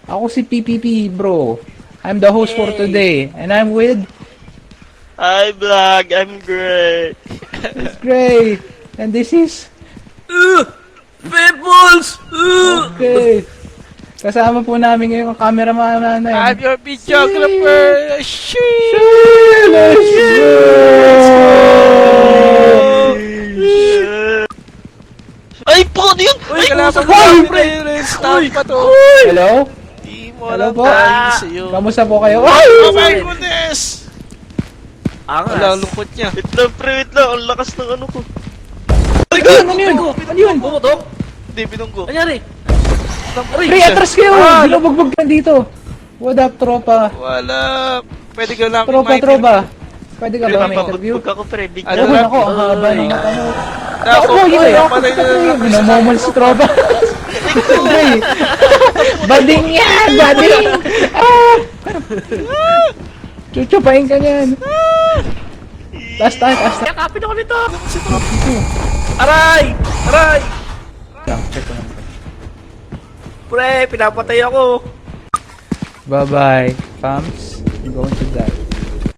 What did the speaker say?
Ako si PPP, bro. I'm the host for today. And I'm with... Hi, Vlog. I'm great. It's great. And this is... Pebbles! Okay. Kasama po namin ngayon ang cameraman natin. I'm your videographer! Let's go! Ay, po, ano yun? Uy, Ay, kalaban ko Uy! pre! Stop pa to! Hello? Di mo Hello alam po? tayo sa'yo. Kamusta po kayo? Oh my goodness! Wala, Angas. lungkot niya. wait lang, pre, wait lang. Ang lakas ng ano ko. Ano yun? Ano yun? Bumutok? Hindi, binunggo. Anyari? Pre, atras kayo! Binubugbog ka dito. What up, tropa? Wala. Pwede ka lang Tropa. Pwede ka ba may interview? Pagka ko, pre, big Ano Ano lang? ako, ang haba ng mata mo. Ako, Ay, ako, malay na lang. Binamomal si tropa. Pre, bading yan! Bading! Chuchupain ka niyan. Taas tayo. Yakapin ako nito! Si Trop. Aray! Aray! Check ko lang. Pre, pinapatay ako! Bye-bye, fams. I'm going to die.